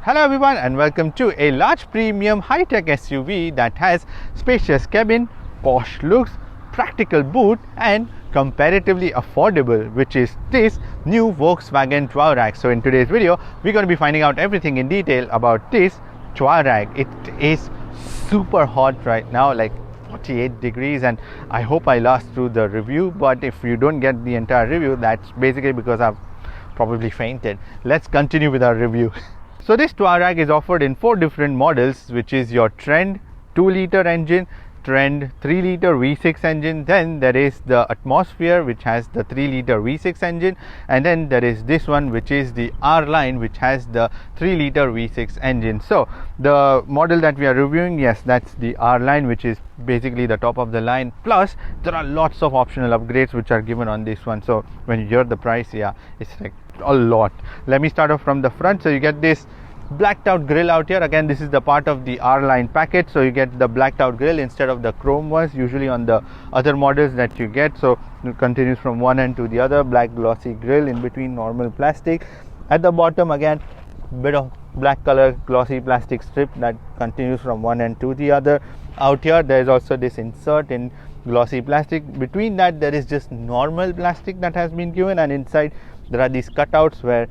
Hello everyone and welcome to a large premium high-tech SUV that has spacious cabin, posh looks, practical boot and comparatively affordable, which is this new Volkswagen Touareg. So in today's video we're going to be finding out everything in detail about this Touareg. It is super hot right now, like 48 degrees, and I hope I last through the review, but if you don't get the entire review, that's basically because I've probably fainted. Let's continue with our review. So this Touareg is offered in 4 different models, which is your Trend 2-liter engine, Trend 3-liter V6 engine, then there is the Atmosphere which has the 3-liter V6 engine, and then there is this one which is the R Line which has the 3-liter V6 engine. So the model that we are reviewing, yes, that's the R Line, which is basically the top of the line, plus there are lots of optional upgrades which are given on this one. So when you hear the price, yeah, it's like a lot. Let me start off from the front. So you get this blacked out grille out here. Again, this is the part of the R Line package, so you get the blacked out grille instead of the chrome ones usually on the other models that you get. So it continues from one end to the other, black glossy grille in between normal plastic. At the bottom, again, bit of black color glossy plastic strip that continues from one end to the other. Out here there is also this insert in glossy plastic. Between that there is just normal plastic that has been given, and inside there are these cutouts where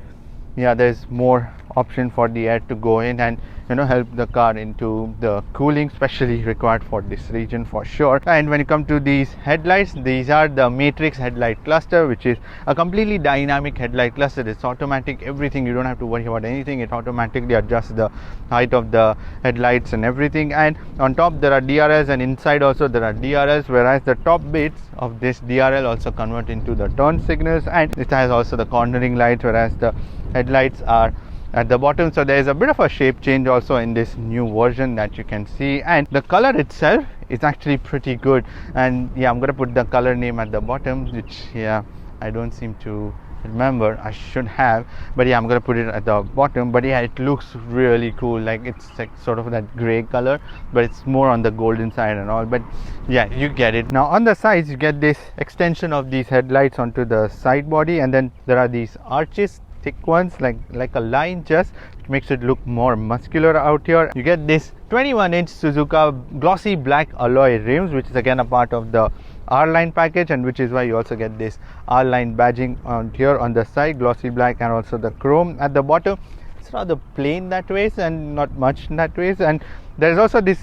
there's more option for the air to go in and help the car into the cooling, especially required for this region for sure. And when you come to these headlights, these are the matrix headlight cluster, which is a completely dynamic headlight cluster. It's automatic, everything, you don't have to worry about anything. It automatically adjusts the height of the headlights and everything. And on top there are DRLs, and inside also there are DRLs, whereas the top bits of this DRL also convert into the turn signals, and it has also the cornering lights, whereas the headlights are at the bottom. So there is a bit of a shape change also in this new version that you can see, and the color itself is actually pretty good. And I'm going to put the color name at the bottom, which I don't seem to remember. I should have, but I'm going to put it at the bottom. But it looks really cool. Like it's like sort of that gray color, but it's more on the golden side and all. But you get it. Now on the sides you get this extension of these headlights onto the side body, and then there are these arches, thick ones, like a line, just which makes it look more muscular out here. You get this 21-inch Suzuka glossy black alloy rims, which is again a part of the R Line package, and which is why you also get this R Line badging on here on the side, glossy black, and also the chrome at the bottom. It's rather plain that way and not much that way. And there is also this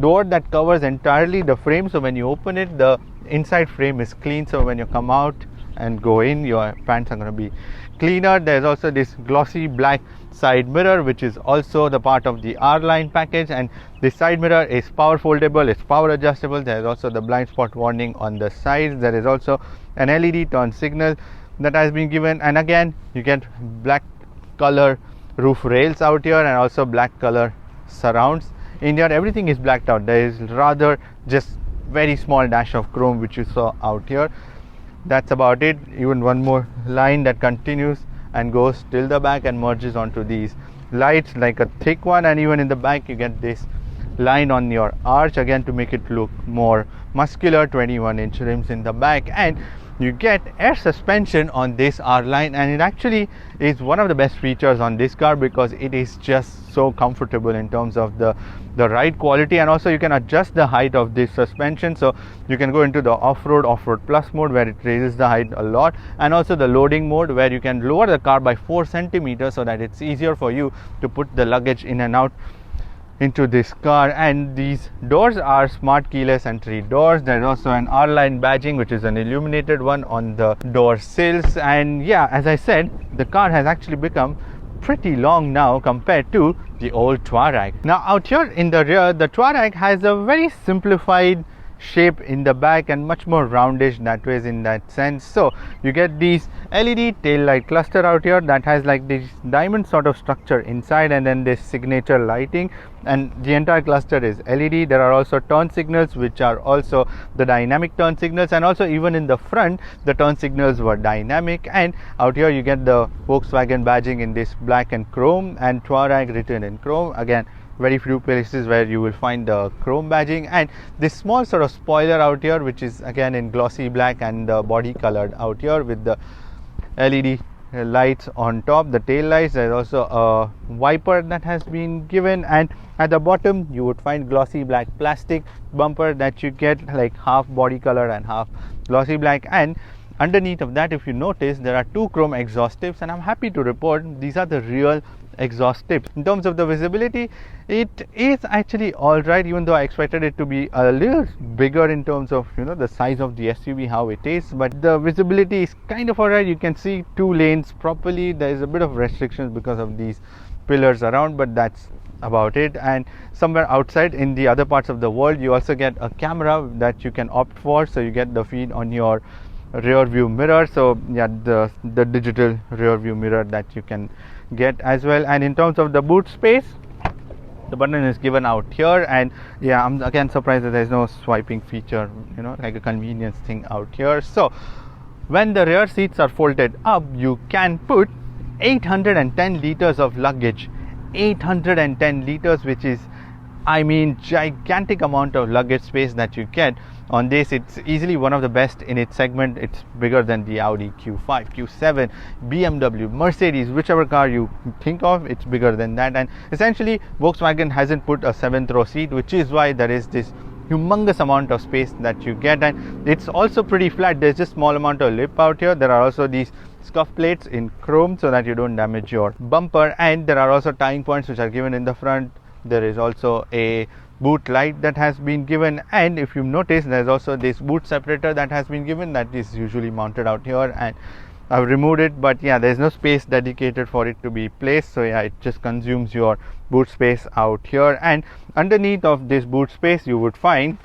door that covers entirely the frame, so when you open it, the inside frame is clean, so when you come out and go in, your pants are going to be cleaner. There's also this glossy black side mirror, which is also the part of the R Line package, and this side mirror is power foldable, it's power adjustable. There's also the blind spot warning on the sides. There is also an LED turn signal that has been given, and again you get black color roof rails out here and also black color surrounds. In here everything is blacked out. There is rather just very small dash of chrome which you saw out here. That's about it. Even one more line that continues and goes till the back and merges onto these lights, like a thick one. And even in the back you get this line on your arch, again to make it look more muscular. 21-inch rims in the back, and you get air suspension on this R Line, and it actually is one of the best features on this car because it is just so comfortable in terms of the ride quality. And also you can adjust the height of this suspension, so you can go into the off-road plus mode where it raises the height a lot, and also the loading mode where you can lower the car by 4 centimeters so that it's easier for you to put the luggage in and out into this car. And these doors are smart keyless entry doors. There's also an R Line badging, which is an illuminated one on the door sills. And as I said, the car has actually become pretty long now compared to the old Touareg. Now out here in the rear, the Touareg has a very simplified shape in the back and much more roundish that way in that sense. So you get these LED tail light cluster out here that has like this diamond sort of structure inside, and then this signature lighting, and the entire cluster is LED. There are also turn signals which are also the dynamic turn signals, and also even in the front the turn signals were dynamic. And out here you get the Volkswagen badging in this black and chrome, and Touareg written in chrome. Again, very few places where you will find the chrome badging, and this small sort of spoiler out here which is again in glossy black and the body colored out here with the LED lights on top, the tail lights. There's also a wiper that has been given, and at the bottom you would find glossy black plastic bumper that you get, like half body color and half glossy black. And underneath of that, if you notice, there are two chrome exhaust tips, and I'm happy to report these are the real exhaust tips. In terms of the visibility, it is actually alright, even though I expected it to be a little bigger in terms of, you know, the size of the SUV, how it is, but the visibility is kind of alright. You can see two lanes properly. There is a bit of restrictions because of these pillars around, but that's about it. And somewhere outside in the other parts of the world, you also get a camera that you can opt for, so you get the feed on your rear view mirror. So yeah, the digital rear view mirror that you can get as well. And in terms of the boot space, the button is given out here, and yeah, I'm again surprised that there's no swiping feature, you know, like a convenience thing out here. So when the rear seats are folded up, you can put 810 liters of luggage. 810 liters, which is, I mean, gigantic amount of luggage space that you get on this. It's easily one of the best in its segment. It's bigger than the Audi Q5, Q7, BMW, Mercedes, whichever car you think of, it's bigger than that. And essentially Volkswagen hasn't put a 7th row seat, which is why there is this humongous amount of space that you get. And it's also pretty flat. There's just small amount of lip out here. There are also these scuff plates in chrome so that you don't damage your bumper, and there are also tying points which are given in the front. There is also a boot light that has been given, and if you notice, there's also this boot separator that has been given that is usually mounted out here, and I've removed it, but yeah, there's no space dedicated for it to be placed, so yeah, it just consumes your boot space out here. And underneath of this boot space you would find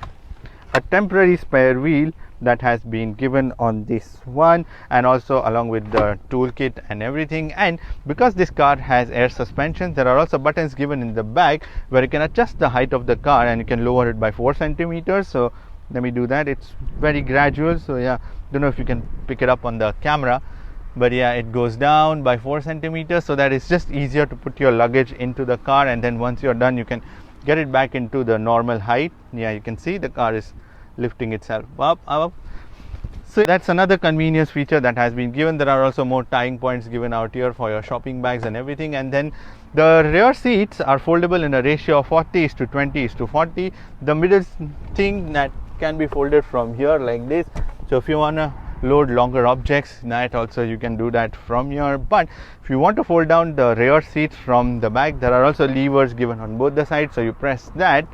a temporary spare wheel that has been given on this one, and also along with the toolkit and everything. And because this car has air suspension, there are also buttons given in the back where you can adjust the height of the car, and you can lower it by 4 centimeters. So let me do that. It's very gradual, so yeah, don't know if you can pick it up on the camera, but yeah, it goes down by 4 centimeters so that it's just easier to put your luggage into the car, and then once you're done you can get it back into the normal height. Yeah, you can see the car is lifting itself up. So that's another convenience feature that has been given. There are also more tying points given out here for your shopping bags and everything. And then the rear seats are foldable in a ratio of 40:20:40. The middle thing that can be folded from here like this, so if you want to load longer objects, that also you can do that from here. But if you want to fold down the rear seats from the back, there are also levers given on both the sides, so you press that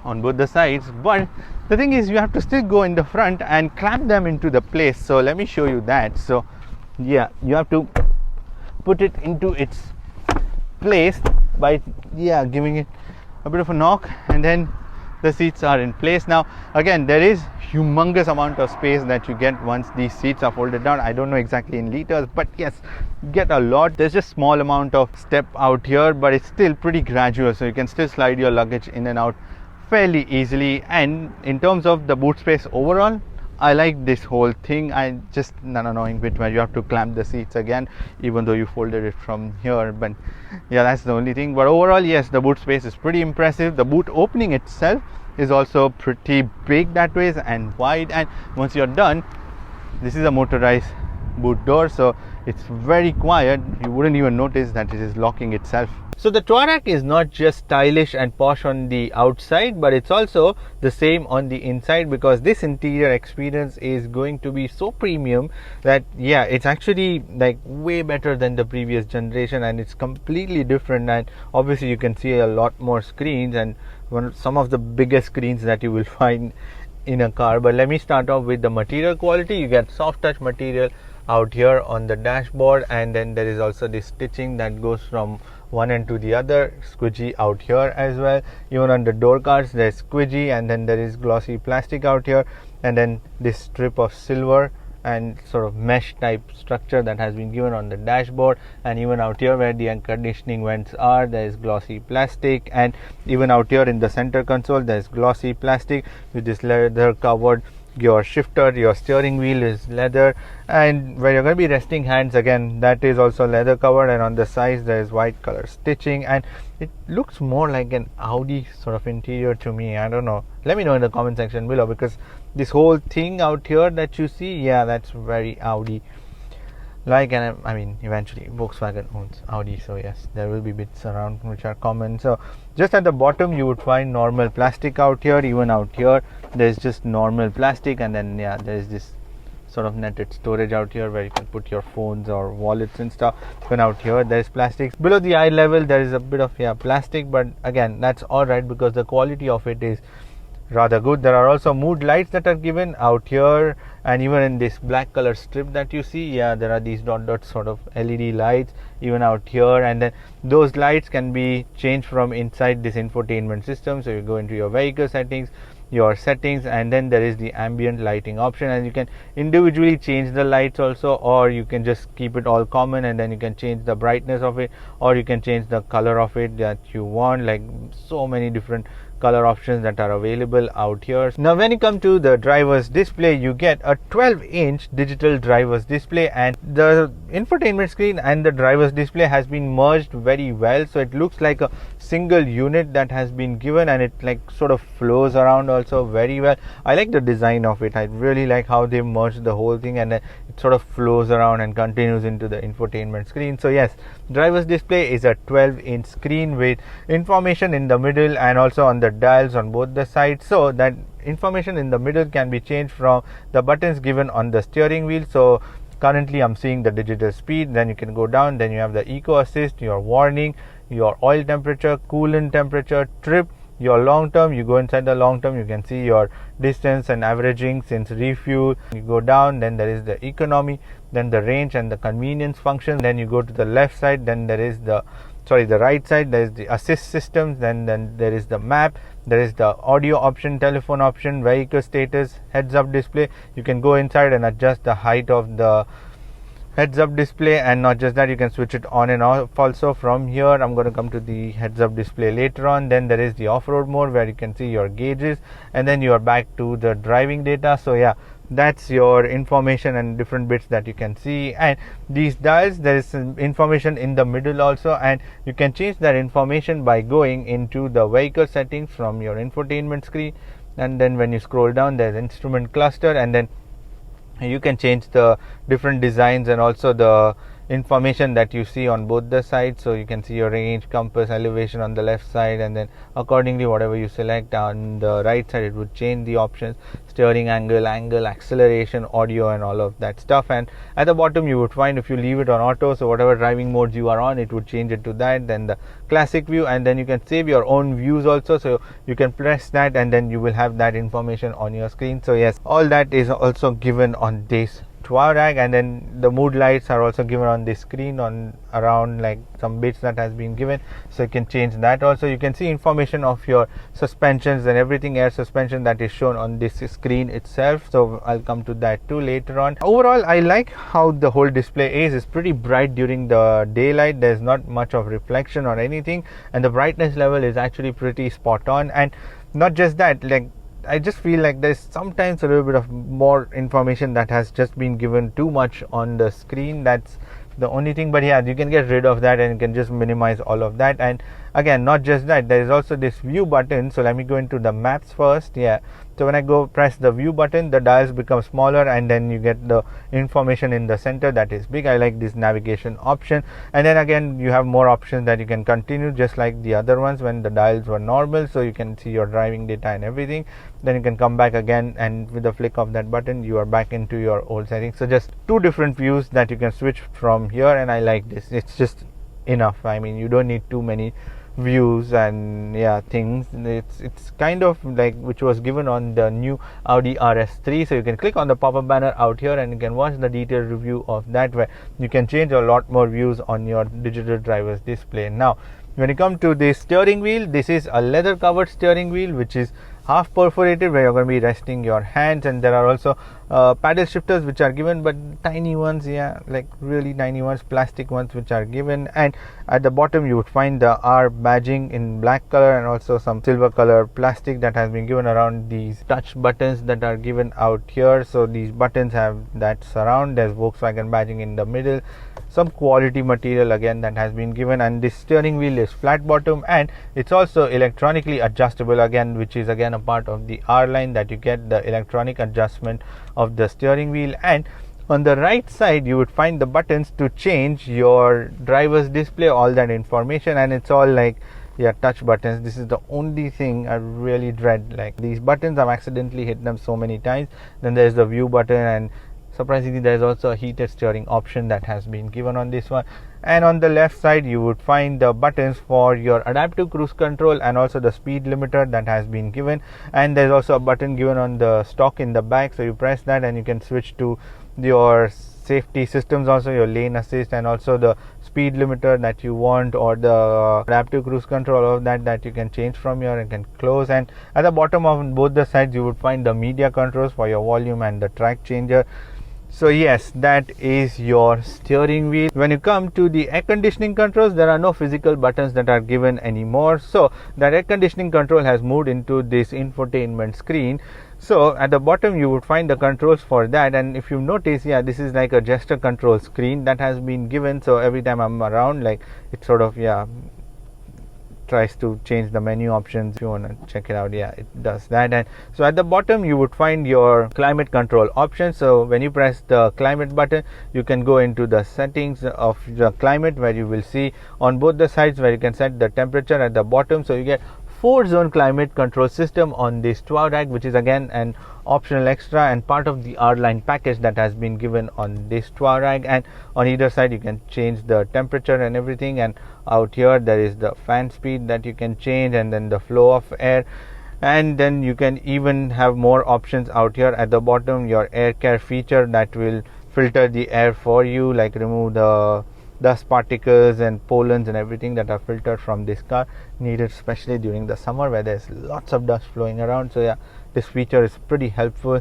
on both the sides. But the thing is, you have to still go in the front and clamp them into the place. So let me show you that. So yeah, you have to put it into its place by giving it a bit of a knock, and then the seats are in place. Now again, there is humongous amount of space that you get once these seats are folded down. I don't know exactly in liters, but yes, get a lot. There's just small amount of step out here, but it's still pretty gradual, so you can still slide your luggage in and out fairly easily. And in terms of the boot space overall, I like this whole thing. I just an annoying bit where you have to clamp the seats again, even though you folded it from here. But yeah, that's the only thing. But overall, yes, the boot space is pretty impressive. The boot opening itself is also pretty big that way and wide. And once you're done, this is a motorized boot door, so it's very quiet. You wouldn't even notice that it is locking itself. So the Touareg is not just stylish and posh on the outside, but it's also the same on the inside, because this interior experience is going to be so premium that yeah, it's actually like way better than the previous generation, and it's completely different. And obviously you can see a lot more screens, and some of the biggest screens that you will find in a car. But let me start off with the material quality. You get soft touch material out here on the dashboard, and then there is also this stitching that goes from one end to the other, squidgy out here as well. Even on the door cards there's squidgy, and then there is glossy plastic out here, and then this strip of silver and sort of mesh type structure that has been given on the dashboard. And even out here where the air conditioning vents are, there is glossy plastic, and even out here in the center console there is glossy plastic with this leather covered. Your shifter, your steering wheel is leather, and where you're going to be resting hands, again, that is also leather covered, and on the sides there is white color stitching, and it looks more like an Audi sort of interior to me. I don't know, let me know in the comment section below, because this whole thing out here that you see, yeah, that's very Audi. like, and I mean eventually Volkswagen owns Audi, so yes, there will be bits around which are common. So just at the bottom you would find normal plastic out here. Even out here there's just normal plastic, and then yeah, there's this sort of netted storage out here where you can put your phones or wallets and stuff. Even out here there's plastics. Below the eye level there is a bit of plastic, but again that's alright because the quality of it is rather good. There are also mood lights that are given out here, and even in this black color strip that you see, there are these dot sort of LED lights even out here, and then those lights can be changed from inside this infotainment system. So you go into your vehicle settings, and then there is the ambient lighting option, and you can individually change the lights also, or you can just keep it all common, and then you can change the brightness of it, or you can change the color of it that you want. Like, so many different color options that are available out here. Now when you come to the driver's display, you get a 12-inch digital driver's display, and the infotainment screen and the driver's display has been merged very well, so it looks like a single unit that has been given, and it like sort of flows around also very well. I like the design of it. I really like how they merged the whole thing, and then it sort of flows around and continues into the infotainment screen. So yes, driver's display is a 12-inch screen with information in the middle and also on the dials on both the sides, so that information in the middle can be changed from the buttons given on the steering wheel. So currently I'm seeing the digital speed, then you can go down, then you have the eco assist, your warning, your oil temperature, coolant temperature, trip, your long term. You go inside the long term, you can see your distance and averaging since refuel. You go down, then there is the economy, then the range and the convenience function. Then you go to the left side, then there is the right side, there is the assist systems, then there is the map, there is the audio option, telephone option, vehicle status, heads up display. You can go inside and adjust the height of the heads up display, and not just that, you can switch it on and off also from here. I'm going to come to the heads up display later on. Then there is the off-road mode where you can see your gauges, and then you are back to the driving data. So yeah, that's your information and different bits that you can see. And these dials, there is some information in the middle also, and you can change that information by going into the vehicle settings from your infotainment screen, and then when you scroll down there's instrument cluster, and then you can change the different designs and also the information that you see on both the sides. So you can see your range, compass, elevation on the left side, and then accordingly whatever you select on the right side, it would change the options: steering angle, acceleration, audio, and all of that stuff. And at the bottom you would find, if you leave it on auto, so whatever driving modes you are on, it would change it to that. Then the classic view, and then you can save your own views also, so you can press that and then you will have that information on your screen. So yes, all that is also given on this Touareg, and then the mood lights are also given on this screen on around like some bits that has been given, so you can change that also. You can see information of your suspensions and everything, air suspension, that is shown on this screen itself, so I'll come to that too later on. Overall, I like how the whole display is. It's pretty bright during the daylight. There's not much of reflection or anything, and the brightness level is actually pretty spot on. And not just that, like, I just feel like there's sometimes a little bit of more information that has just been given too much on the screen. That's the only thing, but yeah, you can get rid of that and you can just minimize all of that. And again, not just that, there is also this view button. So let me go into the maps first. So when I go press the view button, the dials become smaller, and then you get the information in the center that is big. I like this navigation option, and then again you have more options that you can continue, just like the other ones when the dials were normal. So you can see your driving data and everything. Then you can come back again, and with the flick of that button you are back into your old settings. So just two different views that you can switch from here, and I like this. It's just enough. I mean, you don't need too many views and things. It's kind of like which was given on the new Audi RS3. So you can click on the pop-up banner out here and you can watch the detailed review of that, where you can change a lot more views on your digital driver's display. Now when you come to the steering wheel, this is a leather covered steering wheel which is half perforated, where you're going to be resting your hands, and there are also paddle shifters which are given, but tiny ones, like really tiny ones, plastic ones which are given. And at the bottom you would find the R badging in black color, and also some silver color plastic that has been given around these touch buttons that are given out here. So these buttons have that surround. There's Volkswagen badging in the middle, some quality material again that has been given, and this steering wheel is flat bottom, and it's also electronically adjustable again, which is again a part of the R line, that you get the electronic adjustment of the steering wheel. And On the right side you would find the buttons to change your driver's display, all that information, and it's all like touch buttons. This is the only thing I really dread, like these buttons. I've accidentally hit them so many times. Then there's the view button, and surprisingly there's also a heated steering option that has been given on this one. And on the left side you would find the buttons for your adaptive cruise control and also the speed limiter that has been given. And there's also a button given on the stock in the back, so you press that and you can switch to your safety systems, also your lane assist, and also the speed limiter that you want, or the adaptive cruise control, all of that you can change from here and can close. And at the bottom of both the sides you would find the media controls for your volume and the track changer. So yes, that is your steering wheel. When you come to the air conditioning controls, there are no physical buttons that are given anymore. So that air conditioning control has moved into this infotainment screen. So at the bottom you would find the controls for that, and if you notice, this is like a gesture control screen that has been given. So every time I'm around, like it sort of tries to change the menu options. If you want to check it out, it does that. And so at the bottom you would find your climate control options. So when you press the climate button, you can go into the settings of the climate, where you will see on both the sides where you can set the temperature at the bottom. So you get 4-zone climate control system on this Touareg, which is again an optional extra and part of the R Line package that has been given on this Touareg. And on either side you can change the temperature and everything, and out here there is the fan speed that you can change, and then the flow of air. And then you can even have more options out here at the bottom. Your air care feature that will filter the air for you, like remove the dust particles and pollens and everything that are filtered from this car, needed especially during the summer where there's lots of dust flowing around. So this feature is pretty helpful.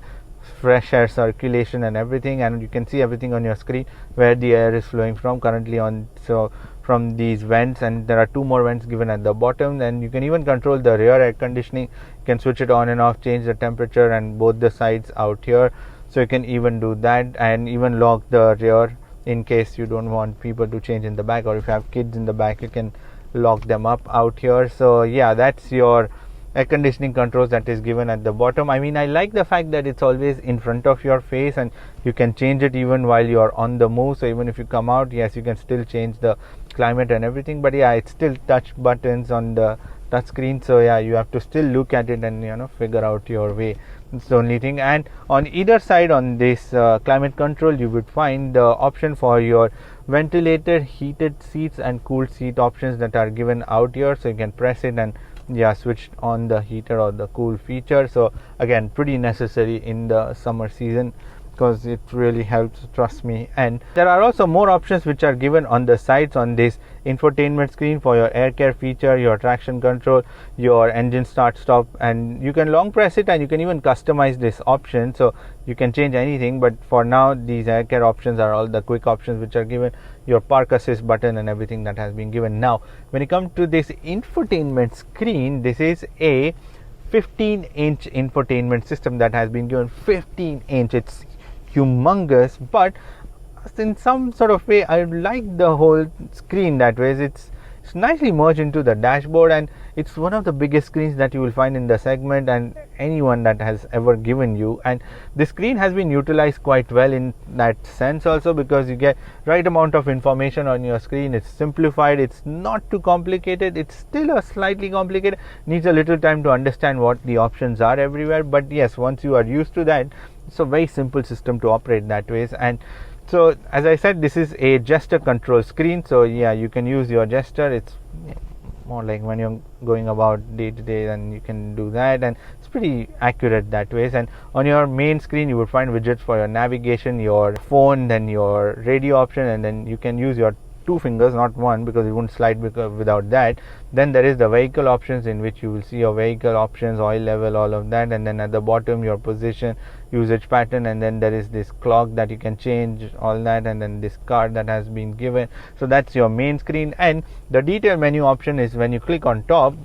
Fresh air circulation and everything, and you can see everything on your screen where the air is flowing from currently on, so from these vents, and there are 2 more vents given at the bottom. And you can even control the rear air conditioning. You can switch it on and off, change the temperature and both the sides out here. So you can even do that, and even lock the rear in case you don't want people to change in the back, or if you have kids in the back you can lock them up out here. So that's your air conditioning controls that is given at the bottom. I mean, I like the fact that it's always in front of your face and you can change it even while you are on the move. So even if you come out, yes, you can still change the climate and everything, but it's still touch buttons on the touch screen. So you have to still look at it and figure out your way. It's the only thing. And on either side on this climate control, you would find the option for your ventilated, heated seats and cooled seat options that are given out here. So you can press it and switch on the heater or the cool feature. So again, pretty necessary in the summer season because it really helps, trust me. And there are also more options which are given on the sides on this infotainment screen for your air care feature, your traction control, your engine start stop, and you can long press it and you can even customize this option, so you can change anything. But for now, these air care options are all the quick options which are given, your park assist button and everything that has been given. Now when you come to this infotainment screen, this is a 15-inch infotainment system that has been given. 15-inch, it's humongous, but in some sort of way I like the whole screen that way. It's nicely merged into the dashboard, and it's one of the biggest screens that you will find in the segment and anyone that has ever given you. And the screen has been utilized quite well in that sense also, because you get right amount of information on your screen. It's simplified, it's not too complicated, it's still a slightly complicated, needs a little time to understand what the options are everywhere, but yes, once you are used to that, it's a very simple system to operate that way. And so as I said, this is a gesture control screen, so you can use your gesture. It's more like when you're going about day to day, and you can do that, and it's pretty accurate that way. And on your main screen you will find widgets for your navigation, your phone, then your radio option, and then you can use your 2 fingers, not one, because it won't slide without that. Then there is the vehicle options, in which you will see your vehicle options, oil level, all of that, and then at the bottom your position, usage pattern, and then there is this clock that you can change, all that, and then this card that has been given. So that's your main screen. And the detail menu option is when you click on top,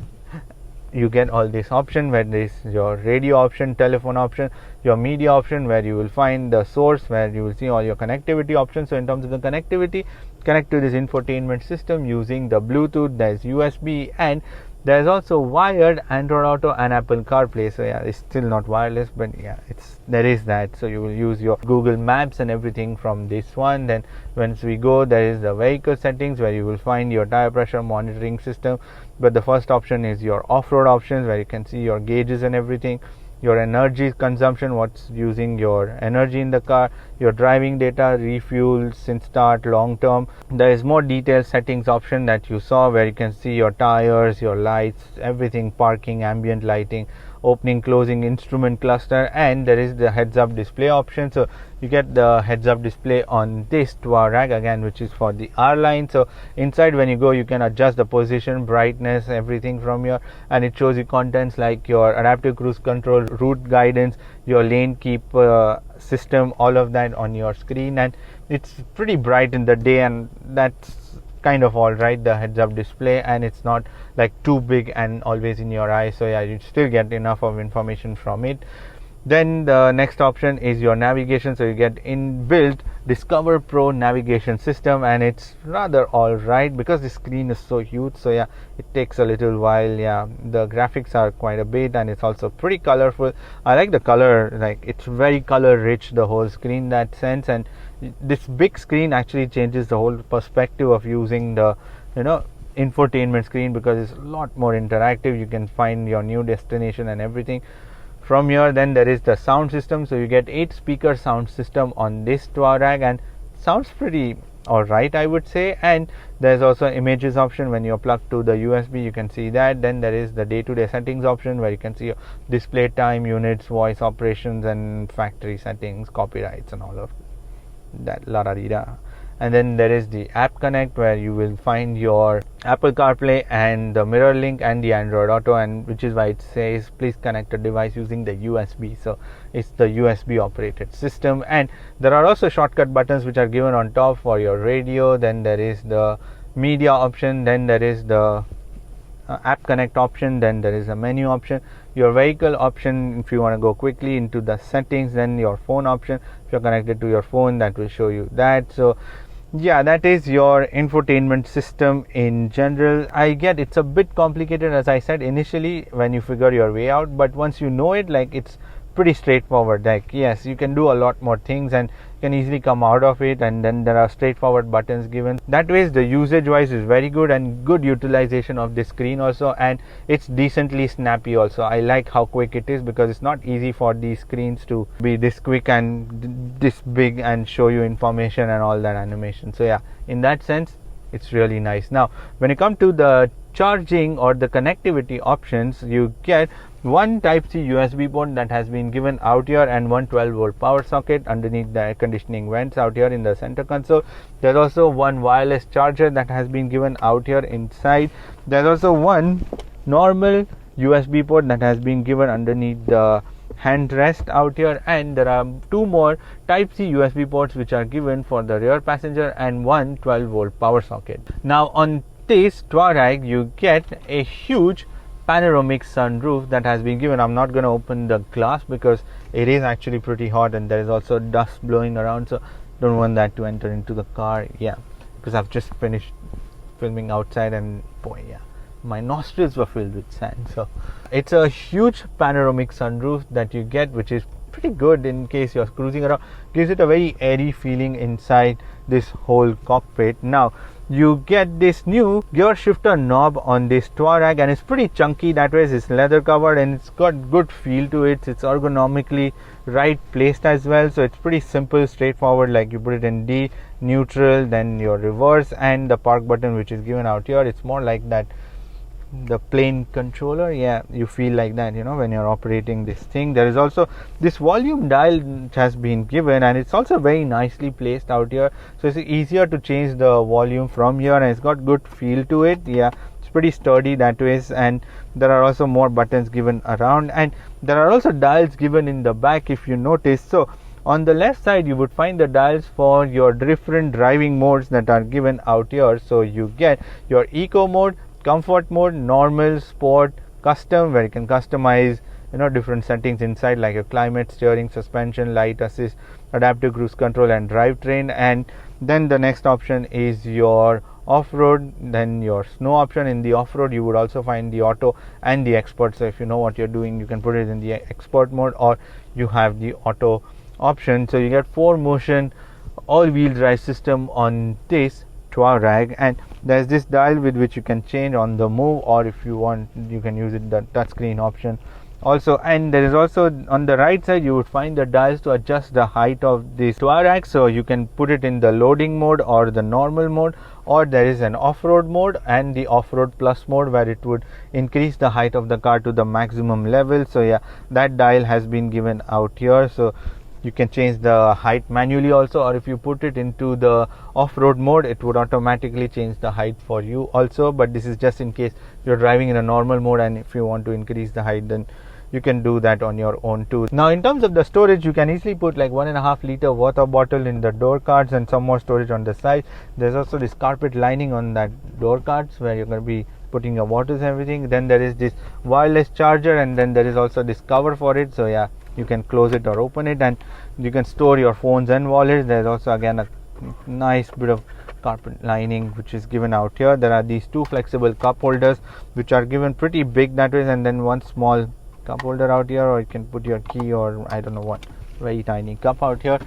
you get all this option where there is your radio option, telephone option, your media option, where you will find the source, where you will see all your connectivity options. So in terms of the connectivity, connect to this infotainment system using the Bluetooth, there's USB, and There's also wired Android Auto and Apple CarPlay. So yeah, it's still not wireless, but yeah, there is that. So you will use your Google Maps and everything from this one. Then once we go, there is the vehicle settings where you will find your tire pressure monitoring system. But the first option is your off-road options, where you can see your gauges and everything, your energy consumption, what's using your energy in the car, your driving data, refuel since start, long term. There is more detailed settings option that you saw, where you can see your tires, your lights, everything, parking, ambient lighting, opening, closing, instrument cluster, and there is the heads up display option. So you get the heads up display on this Touareg again, which is for the R line. So inside, when you go, you can adjust the position, brightness, everything from here, and it shows you contents like your adaptive cruise control, route guidance, your lane keep system, all of that on your screen. And it's pretty bright in the day, and that's kind of all right, the heads up display, and it's not like too big and always in your eye. So yeah, you still get enough of information from it. Then the next option is your navigation. So you get inbuilt Discover Pro navigation system, and it's rather alright because the screen is so huge. So yeah, it takes a little while. Yeah, the graphics are quite a bit, and it's also pretty colorful. I like the color, like it's very color rich, the whole screen in that sense. And this big screen actually changes the whole perspective of using the infotainment screen, because it's a lot more interactive. You can find your new destination and everything from here. Then there is the sound system. So you get 8 speaker sound system on this Touareg, and sounds pretty alright, I would say. And there's also images option. When you're plugged to the USB, you can see that. Then there is the day-to-day settings option, where you can see your display time, units, voice operations, and factory settings, copyrights, and all of that la da di da. And then there is the app connect, where you will find your Apple CarPlay and the mirror link and the Android Auto, and which is why it says please connect a device using the USB. So it's the USB operated system. And there are also shortcut buttons which are given on top for your radio. Then there is the media option, then there is the app connect option, then there is a menu option, your vehicle option if you want to go quickly into the settings, then your phone option. If you're connected to your phone, that will show you that. So yeah, that is your infotainment system in general. I get it's a bit complicated, as I said initially, when you figure your way out, but once you know it, like it's pretty straightforward. Like yes, you can do a lot more things and you can easily come out of it. And then there are straightforward buttons given. That way the usage wise is very good, and good utilization of the screen also, and it's decently snappy also. I like how quick it is, because it's not easy for these screens to be this quick and this big and show you information and all that animation. So yeah, in that sense it's really nice. Now when you come to the charging or the connectivity options, you get one Type-C USB port that has been given out here, and one 12-volt power socket underneath the air conditioning vents out here in the center console. There's also one wireless charger that has been given out here inside. There's also one normal USB port that has been given underneath the handrest out here, and there are 2 more Type-C USB ports which are given for the rear passenger, and one 12-volt power socket. Now on this Touareg you get a huge panoramic sunroof that has been given. I'm not going to open the glass because it is actually pretty hot, and there is also dust blowing around, so don't want that to enter into the car. Yeah, because I've just finished filming outside, and boy, yeah, my nostrils were filled with sand. So it's a huge panoramic sunroof that you get, which is pretty good in case you're cruising around. Gives it a very airy feeling inside this whole cockpit. Now you get this new gear shifter knob on this Touareg, and it's pretty chunky. That way it's leather covered, and it's got good feel to it. It's ergonomically right placed as well, so it's pretty simple, straightforward. Like you put it in D, neutral, then your reverse, and the park button which is given out here. It's more like that the plane controller. Yeah, you feel like that, when you're operating this thing. There is also this volume dial which has been given, and it's also very nicely placed out here, so it's easier to change the volume from here, and it's got good feel to it. Yeah, it's pretty sturdy that way. And there are also more buttons given around, and there are also dials given in the back if you notice. So on the left side you would find the dials for your different driving modes that are given out here. So you get your eco mode, comfort mode, normal, sport, custom, where you can customize different settings inside, like your climate, steering, suspension, light assist, adaptive cruise control, and drivetrain. And then the next option is your off-road, then your snow option. In the off-road you would also find the auto and the expert, so if you know what you're doing you can put it in the expert mode, or you have the auto option. So you get 4-motion all-wheel drive system on this Touareg, and there's this dial with which you can change on the move, or if you want you can use it the touchscreen option also. And there is also on the right side you would find the dials to adjust the height of this Touareg, so you can put it in the loading mode or the normal mode, or there is an off-road mode and the off-road plus mode where it would increase the height of the car to the maximum level. So yeah, that dial has been given out here, so you can change the height manually also, or if you put it into the off-road mode it would automatically change the height for you also, but this is just in case you're driving in a normal mode, and if you want to increase the height then you can do that on your own too. Now in terms of the storage, you can easily put like 1.5 liter water bottle in the door cards and some more storage on the side. There's also this carpet lining on that door cards where you're going to be putting your waters and everything. Then there is this wireless charger, and then there is also this cover for it, so yeah, you can close it or open it, and you can store your phones and wallets. There's also again a nice bit of carpet lining which is given out here. There are these 2 flexible cup holders which are given pretty big that way, and then one small cup holder out here, or you can put your key or I don't know what very tiny cup out here.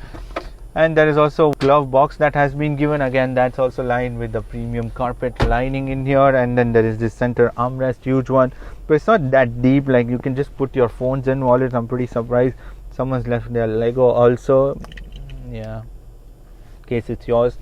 And there is also glove box that has been given, again that's also lined with the premium carpet lining in here. And then there is this center armrest, huge one, but it's not that deep, like you can just put your phones and wallets. I'm pretty surprised someone's left their Lego also, yeah, in case it's yours,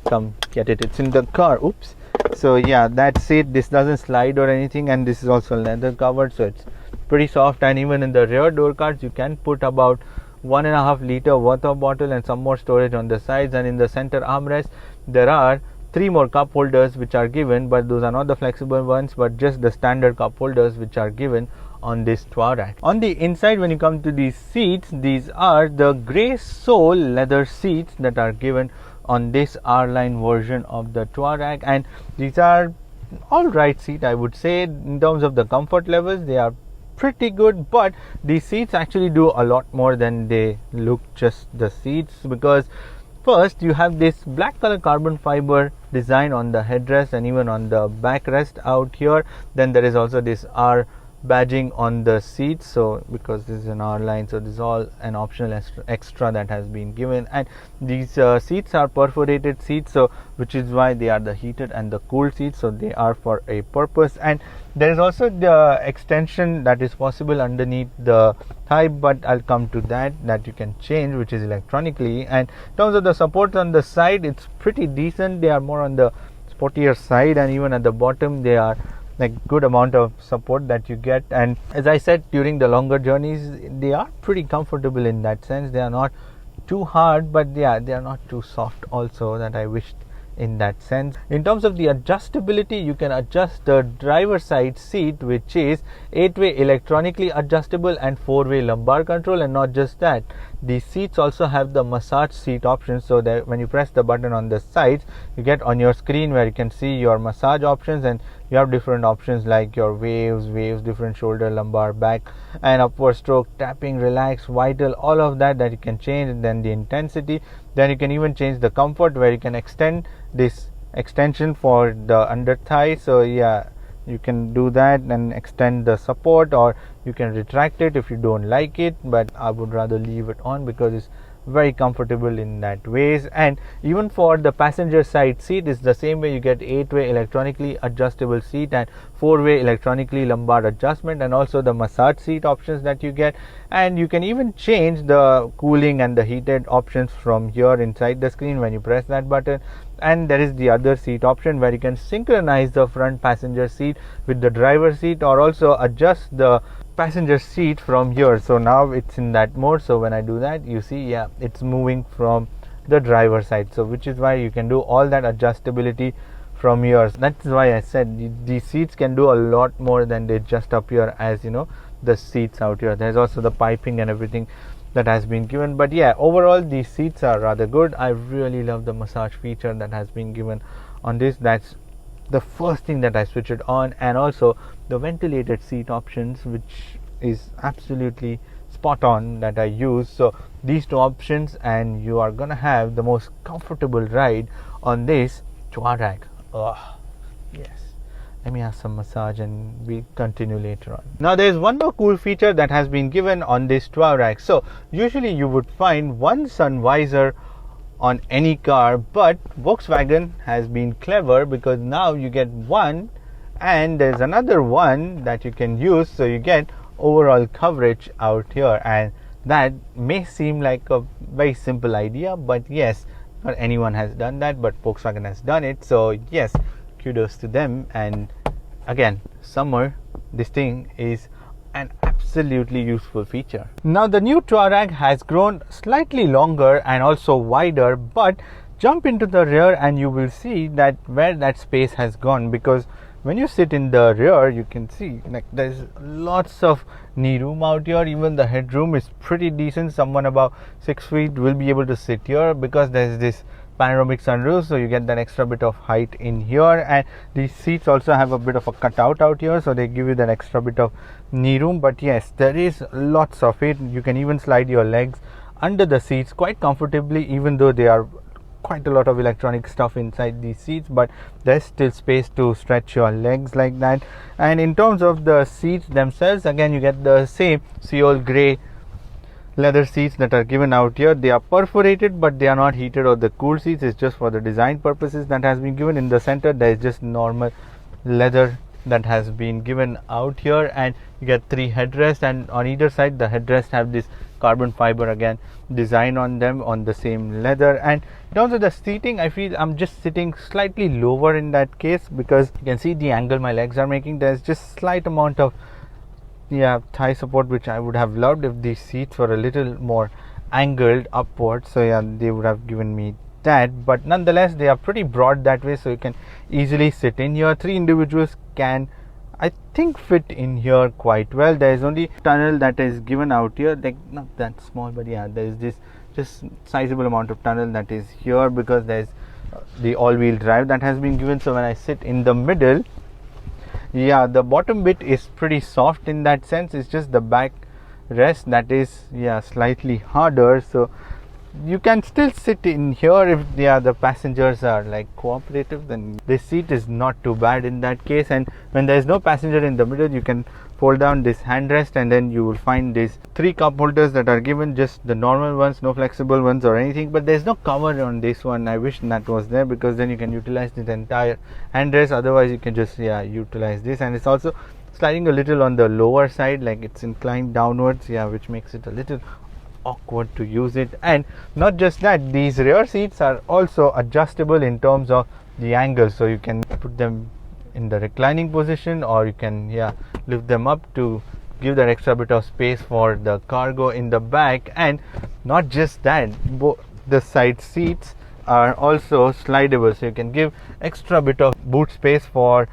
come get it, it's in the car. Oops. So yeah, that's it, this doesn't slide or anything, and this is also leather covered, so it's pretty soft. And even in the rear door cards you can put about 1.5 liter water bottle and some more storage on the sides. And in the center armrest there are 3 more cup holders which are given, but those are not the flexible ones, but just the standard cup holders which are given on this Touareg. On the inside, when you come to these seats, these are the grey sole leather seats that are given on this R Line version of the Touareg, and these are alright seat, I would say. In terms of the comfort levels they are pretty good, but these seats actually do a lot more than they look just the seats, because first you have this black color carbon fiber design on the headrest and even on the backrest out here. Then there is also this R badging on the seats, so because this is an R line, so this is all an optional extra that has been given. And these seats are perforated seats, so which is why they are the heated and the cooled seats, so they are for a purpose. And there is also the extension that is possible underneath the thigh, but I'll come to that you can change, which is electronically. And in terms of the support on the side, it's pretty decent. They are more on the sportier side, and even at the bottom they are like good amount of support that you get. And as I said, during the longer journeys they are pretty comfortable in that sense. They are not too hard, but yeah, they are not too soft also, that I wished in that sense. In terms of the adjustability, you can adjust the driver side seat, which is 8-way electronically adjustable and 4-way lumbar control. And not just that, the seats also have the massage seat option, so that when you press the button on the sides, you get on your screen where you can see your massage options, and you have different options like your waves, different shoulder, lumbar, back and upward stroke, tapping, relax, vital, all of that you can change. And then the intensity, then you can even change the comfort where you can extend this extension for the under thigh, so yeah, you can do that and extend the support, or you can retract it if you don't like it, but I would rather leave it on because it's very comfortable in that ways. And even for the passenger side seat, is the same way. You get 8-way electronically adjustable seat and 4-way electronically lumbar adjustment, and also the massage seat options that you get. And you can even change the cooling and the heated options from here inside the screen when you press that button. And there is the other seat option where you can synchronize the front passenger seat with the driver seat, or also adjust the passenger seat from here. So now it's in that mode, so when I do that, you see, yeah, it's moving from the driver side, so which is why you can do all that adjustability from here. That's why I said these seats can do a lot more than they just appear as, you know, the seats out here. There's also the piping and everything that has been given, but yeah, overall these seats are rather good. I really love the massage feature that has been given on this. That's the first thing that I switch it on. And also the ventilated seat options, which is absolutely spot on, that I use. So these two options, and you are gonna have the most comfortable ride on this Touareg Oh, yes. Let me have some massage and we'll continue later on. Now there is one more cool feature that has been given on this Touareg. So usually you would find one sun visor on any car, but Volkswagen has been clever because now you get one and there's another one that you can use, so you get overall coverage out here. And that may seem like a very simple idea, but yes, not anyone has done that, but Volkswagen has done it. So yes, kudos to them. And again, summer, this thing is an absolutely useful feature. Now the new Touareg has grown slightly longer and also wider, but jump into the rear and you will see that where that space has gone, because when you sit in the rear you can see like there's lots of knee room out here. Even the headroom is pretty decent. Someone about 6 feet will be able to sit here because there's this panoramic sunroof, so you get that extra bit of height in here. And these seats also have a bit of a cutout out here, so they give you that extra bit of knee room. But yes, there is lots of it. You can even slide your legs under the seats quite comfortably, even though they are quite a lot of electronic stuff inside these seats, but there's still space to stretch your legs like that. And in terms of the seats themselves, again you get the same Seoul grey leather seats that are given out here. They are perforated, but they are not heated or the cooled seats. It's just for the design purposes that has been given. In the center there is just normal leather that has been given out here, and you get 3 headrests, and on either side the headrests have this carbon fiber again design on them on the same leather. And in terms of the seating, I feel I'm just sitting slightly lower in that case, because you can see the angle my legs are making. There's just slight amount of thigh support, which I would have loved if these seats were a little more angled upwards. So yeah, they would have given me that, but nonetheless they are pretty broad that way, so you can easily sit in here. 3 individuals can, I think, fit in here quite well. There is only tunnel that is given out here, like not that small, but yeah, there is this just sizable amount of tunnel that is here because there is the all-wheel drive that has been given. So when I sit in the middle, yeah, the bottom bit is pretty soft in that sense. It's just the back rest that is slightly harder, so you can still sit in here if the passengers are like cooperative. Then this seat is not too bad in that case. And when there is no passenger in the middle, you can fold down this handrest, and then you will find these 3 cup holders that are given, just the normal ones, no flexible ones or anything. But there's no cover on this one. I wish that was there, because then you can utilize this entire handrest. Otherwise you can just utilize this. And it's also sliding a little on the lower side, like it's inclined downwards, which makes it a little awkward to use it. And not just that, these rear seats are also adjustable in terms of the angle, so you can put them in the reclining position, or you can lift them up to give that extra bit of space for the cargo in the back. And not just that, the side seats are also slidable, so you can give extra bit of boot space for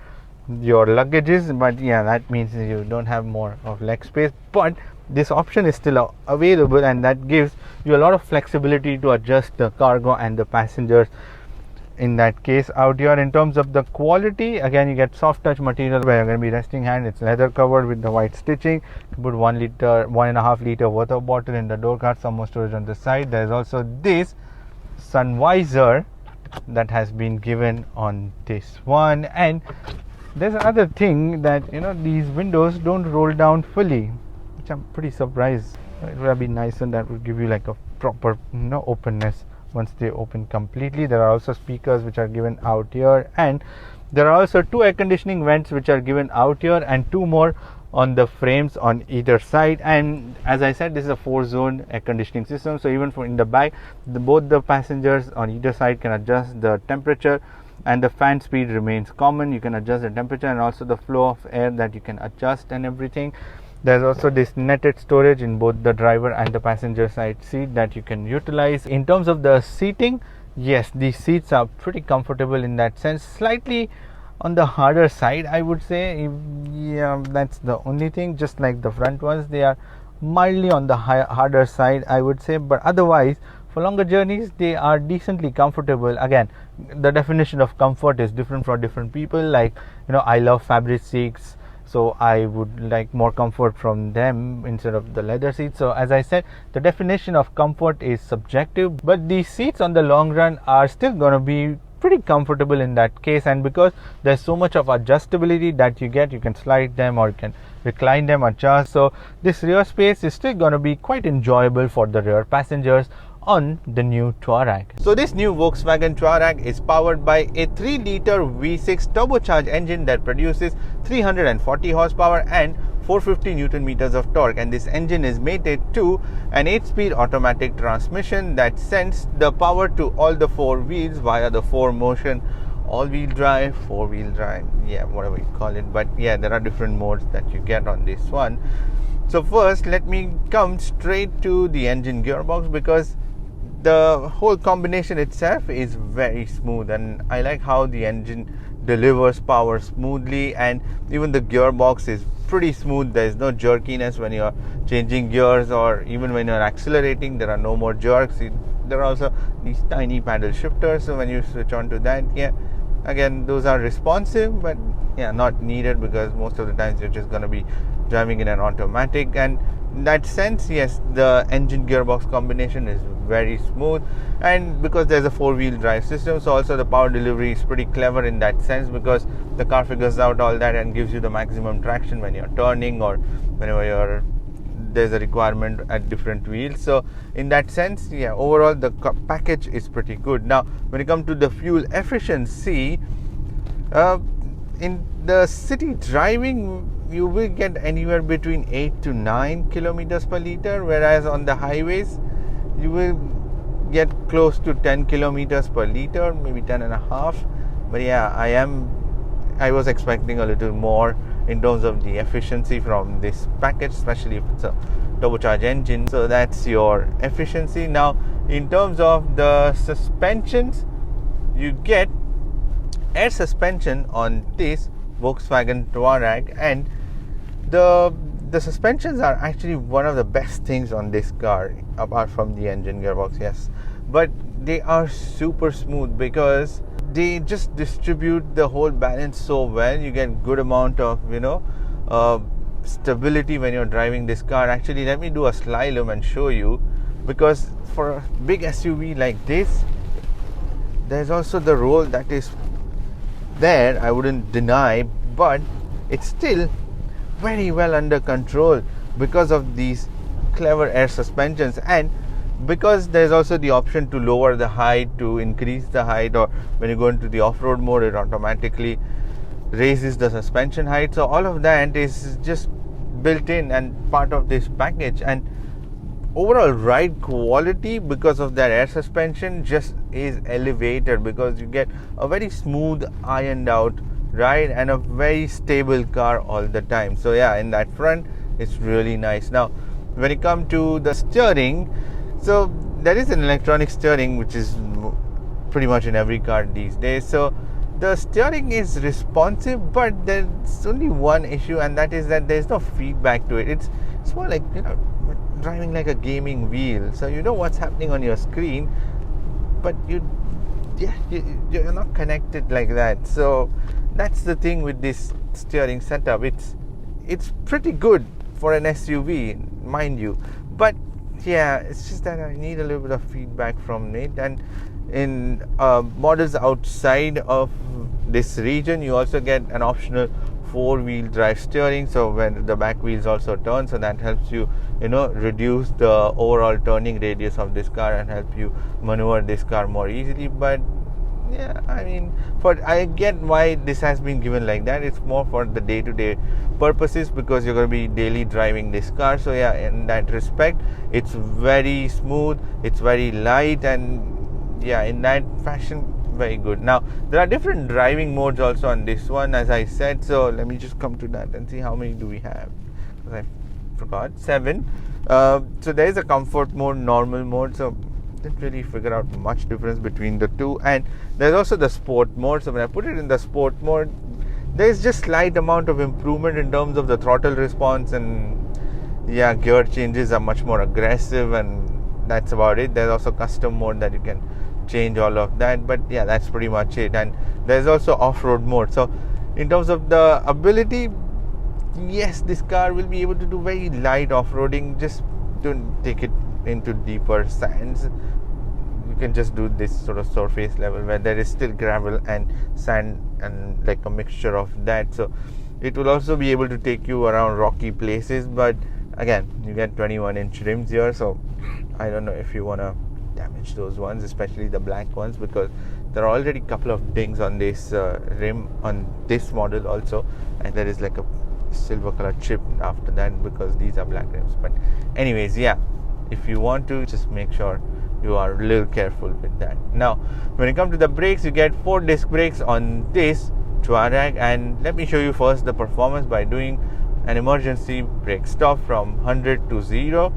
your luggages. But that means you don't have more of leg space, but this option is still available, and that gives you a lot of flexibility to adjust the cargo and the passengers in that case out here. In terms of the quality, again you get soft touch material where you're going to be resting hand. It's leather covered with the white stitching. You put 1.5 liter water bottle in the door card, some more storage on the side. There's also this sun visor that has been given on this one. And there's another thing that these windows don't roll down fully, which I'm pretty surprised. It would have been nice, and that would give you like a proper openness once they open completely. There are also speakers which are given out here, and there are also 2 air conditioning vents which are given out here, and 2 more on the frames on either side. And as I said, this is a 4-zone air conditioning system, so even in the back, both the passengers on either side can adjust the temperature, and the fan speed remains common. You can adjust the temperature and also the flow of air that you can adjust and everything. There's also this netted storage in both the driver and the passenger side seat that you can utilize. In terms of the seating, yes, these seats are pretty comfortable in that sense. Slightly on the harder side, I would say. That's the only thing. Just like the front ones, they are mildly on the harder side, I would say. But otherwise, for longer journeys, they are decently comfortable. Again, the definition of comfort is different for different people. Like, I love fabric seats, so I would like more comfort from them instead of the leather seats. So as I said, the definition of comfort is subjective, but these seats on the long run are still going to be pretty comfortable in that case. And because there's so much of adjustability that you get, you can slide them or you can recline them, adjust. So this rear space is still going to be quite enjoyable for the rear passengers on the new Touareg. So this new Volkswagen Touareg is powered by a 3-liter V6 turbocharged engine that produces 340 horsepower and 450 Newton meters of torque, and this engine is mated to an 8-speed automatic transmission that sends the power to all the 4 wheels via the 4Motion all-wheel drive, 4-wheel drive, yeah, whatever you call it. But yeah, there are different modes that you get on this one. So first, let me come straight to the engine gearbox, because the whole combination itself is very smooth, and I like how the engine delivers power smoothly, and even the gearbox is pretty smooth. There is no jerkiness when you are changing gears, or even when you are accelerating, there are no more jerks. There are also these tiny paddle shifters, so when you switch on to that, yeah, again, those are responsive, but yeah, not needed, because most of the times you're just going to be driving in an automatic. And in that sense, yes, the engine gearbox combination is very smooth, and because there's a 4-wheel drive system, so also the power delivery is pretty clever in that sense, because the car figures out all that and gives you the maximum traction when you're turning or whenever there's a requirement at different wheels. So in that sense, yeah, overall the package is pretty good. Now when it comes to the fuel efficiency, in the city driving, you will get anywhere between 8 to 9 kilometers per liter, whereas on the highways you will get close to 10 kilometers per liter, maybe 10 and a half. But yeah, I was expecting a little more in terms of the efficiency from this package, especially if it's a turbocharged engine. So that's your efficiency. Now in terms of the suspensions, you get air suspension on this Volkswagen Touareg, and the suspensions are actually one of the best things on this car, apart from the engine gearbox, yes, but they are super smooth because they just distribute the whole balance so well. You get good amount of stability when you're driving this car. Actually, let me do a slalom and show you, because for a big SUV like this, there's also the roll that is there, I wouldn't deny, but it's still very well under control because of these clever air suspensions, and because there's also the option to lower the height, to increase the height, or when you go into the off-road mode, it automatically raises the suspension height. So all of that is just built in and part of this package. And overall ride quality, because of that air suspension, just is elevated, because you get a very smooth, ironed out ride and a very stable car all the time. So yeah, in that front, it's really nice. Now when it comes to the steering, so there is an electronic steering which is pretty much in every car these days. So the steering is responsive, but there's only one issue, and that is that there's no feedback to it. It's more like driving like a gaming wheel. So you know what's happening on your screen, but you're not connected like that. So that's the thing with this steering setup. It's pretty good for an SUV, mind you, but yeah, it's just that I need a little bit of feedback from it. And in models outside of this region, you also get an optional 4-wheel drive steering, so when the back wheels also turn, so that helps you reduce the overall turning radius of this car and help you maneuver this car more easily. But yeah, I mean, I get why this has been given like that. It's more for the day-to-day purposes, because you're going to be daily driving this car. So yeah, in that respect, it's very smooth, it's very light, and yeah, in that fashion, very good. Now there are different driving modes also on this one, as I said. So let me just come to that and see how many do we have, because I forgot. 7. So there is a comfort mode, normal mode, so didn't really figure out much difference between the two. And there's also the sport mode. So when I put it in the sport mode, there's just slight amount of improvement in terms of the throttle response, and yeah, gear changes are much more aggressive, and that's about it. There's also custom mode that you can change all of that, but yeah, that's pretty much it. And there's also off-road mode. So in terms of the ability, yes, this car will be able to do very light off-roading. Just don't take it into deeper sands. You can just do this sort of surface level where there is still gravel and sand and like a mixture of that. So it will also be able to take you around rocky places, but again, you get 21-inch rims here, so I don't know if you want to damage those ones, especially the black ones, because there are already a couple of dings on this rim on this model also, and there is like a silver color chip after that because these are black rims. But anyways, yeah, if you want to, just make sure you are a little careful with that. Now when it comes to the brakes, you get 4 disc brakes on this Touareg, and let me show you first the performance by doing an emergency brake stop from 100 to 0.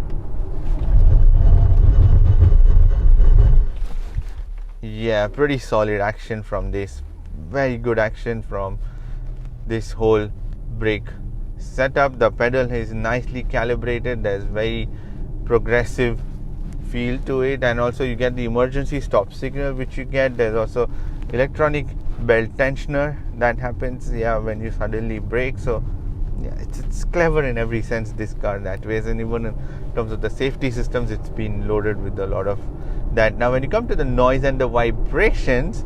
Yeah, pretty solid action from this, very good action from this whole brake setup. The pedal is nicely calibrated, there's very progressive feel to it, and also you get the emergency stop signal which you get. There's also electronic belt tensioner that happens when you suddenly brake. So yeah, it's clever in every sense, this car, that way. And even in terms of the safety systems, it's been loaded with a lot of that. Now when you come to the noise and the vibrations,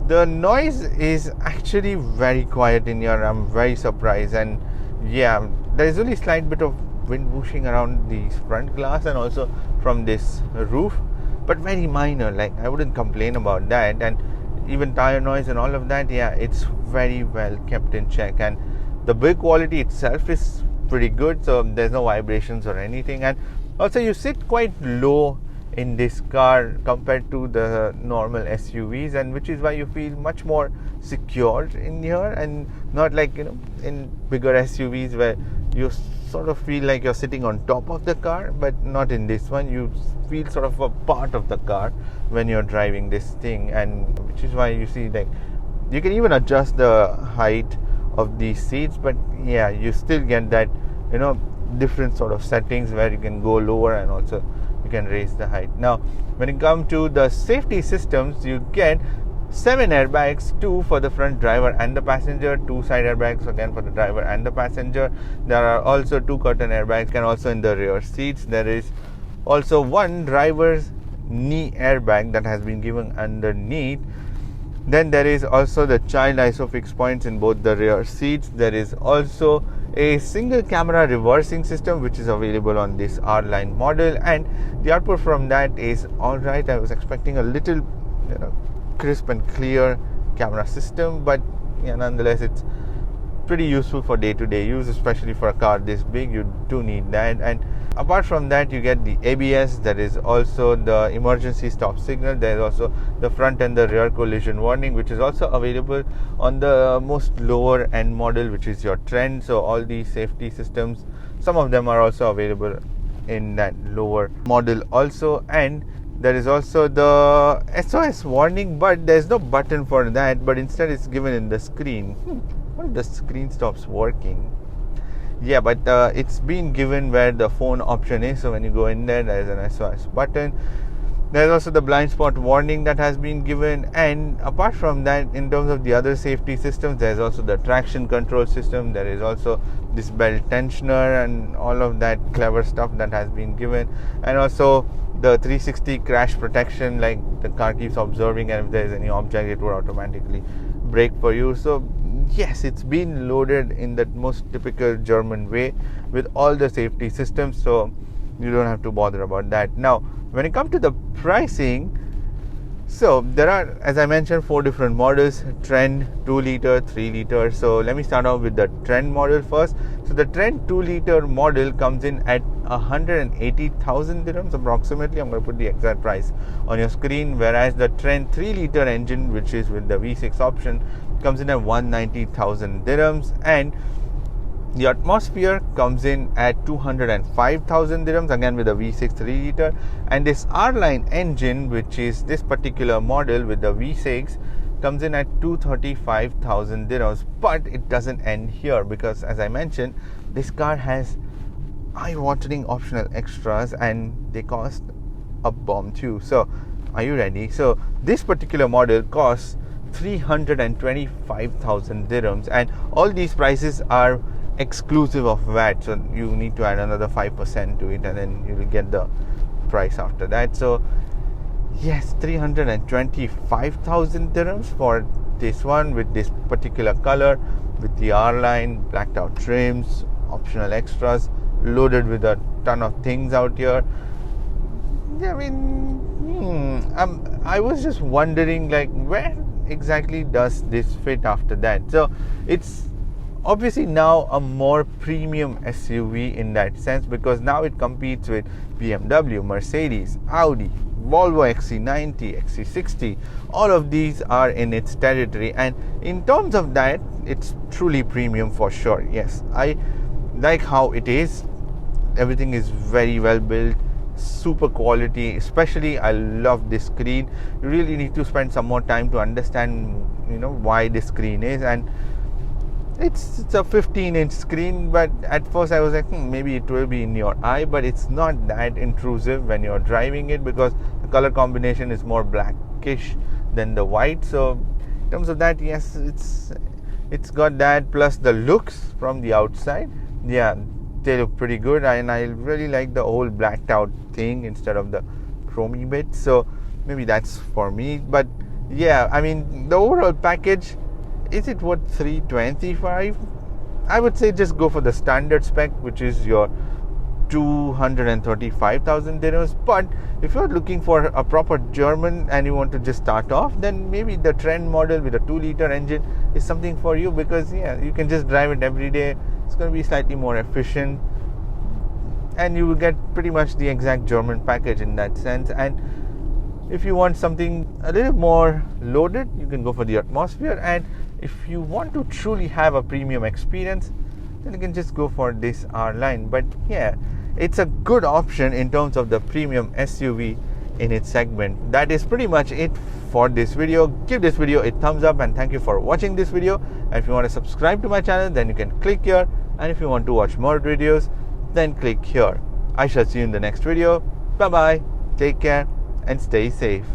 the noise is actually very quiet in here. I'm very surprised, and yeah, there is only a slight bit of wind whooshing around the front glass and also from this roof, but very minor. Like, I wouldn't complain about that. And even tire noise and all of that, yeah, it's very well kept in check, and the build quality itself is pretty good, so there's no vibrations or anything. And also you sit quite low in this car compared to the normal SUVs, and which is why you feel much more secure in here, and not like, you know, in bigger SUVs where you sort of feel like you're sitting on top of the car, but not in this one. You feel sort of a part of the car when you're driving this thing, and which is why you see, like, you can even adjust the height of these seats, but yeah, you still get that, you know, different sort of settings where you can go lower and also you can raise the height. Now when it comes to the safety systems, you get 7 airbags, 2 for the front driver and the passenger, 2 side airbags again for the driver and the passenger. There are also 2 curtain airbags, and also in the rear seats there is also 1 driver's knee airbag that has been given underneath. Then there is also the child isofix points in both the rear seats. There is also a single camera reversing system which is available on this R Line model, and the output from that is alright. I was expecting a little, you know, crisp and clear camera system, but yeah, nonetheless it's pretty useful for day-to-day use, especially for a car this big. You do need that. And apart from that, you get the ABS. There is also the emergency stop signal. There is also the front and the rear collision warning, which is also available on the most lower end model, which is your Trend. So all these safety systems, some of them are also available in that lower model also. And there is also the SOS warning, but there is no button for that, but instead it's given in the screen. What if the screen stops working? Yeah, but it's been given where the phone option is. So when you go in there, there is an SOS button. There is also the blind spot warning that has been given. And apart from that, in terms of the other safety systems, there is also the traction control system. There is also this belt tensioner and all of that clever stuff that has been given. And also the 360 crash protection, like the car keeps observing, and if there is any object, it will automatically brake for you. So yes, it's been loaded in that most typical German way with all the safety systems, so you don't have to bother about that. Now when it comes to the pricing, so there are, as I mentioned, 4 different models: Trend, 2 liter, 3 liter. So let me start off with the Trend model first. So the Trend 2 liter model comes in at 180,000 dirhams approximately. I'm going to put the exact price on your screen. Whereas the Trend 3 liter engine, which is with the V6 option, comes in at 190,000 dirhams, and the Atmosphere comes in at 205,000 dirhams, again with a V6 3 liter. And this R Line engine, which is this particular model with the V6, comes in at 235,000 dirhams. But it doesn't end here, because as I mentioned, this car has eye-watering optional extras, and they cost a bomb too. So are you ready? So this particular model costs 325,000 dirhams, and all these prices are exclusive of VAT, so you need to add another 5% to it, and then you will get the price after that. So Yes, 325,000 dirhams for this one with this particular color, with the R line, blacked out trims, optional extras, loaded with a ton of things out here. I mean, I was just wondering, like, where exactly does this fit after that? So it's obviously now a more premium SUV in that sense, because now it competes with BMW, Mercedes, Audi, Volvo XC90, XC60. All of these are in its territory, and in terms of that, it's truly premium for sure. Yes, I like how it is. Everything is very well built, super quality. Especially I love this screen. You really need to spend some more time to understand, why this screen is. And it's a 15-inch screen, but at first I was like, maybe it will be in your eye, but it's not that intrusive when you're driving it, because the color combination is more blackish than the white. So in terms of that, yes, it's got that, plus the looks from the outside, yeah, they look pretty good. And I really like the whole blacked out thing instead of the chromey bit, so maybe that's for me. But yeah, I mean, the overall package, is it worth 325? I would say just go for the standard spec, which is your 235,000 dirhams. But if you're looking for a proper German and you want to just start off, then maybe the trend model with a 2-liter engine is something for you, because yeah, you can just drive it every day. It's going to be slightly more efficient, and you will get pretty much the exact German package in that sense. And if you want something a little more loaded, you can go for the Atmosphere. And if you want to truly have a premium experience, then you can just go for this R line. But yeah, it's a good option in terms of the premium SUV in its segment. That is pretty much it for this video. Give this video a thumbs up, and thank you for watching this video. And if you want to subscribe to my channel, then you can click here. And if you want to watch more videos, then click here. I shall see you in the next video. Bye bye, take care, and stay safe.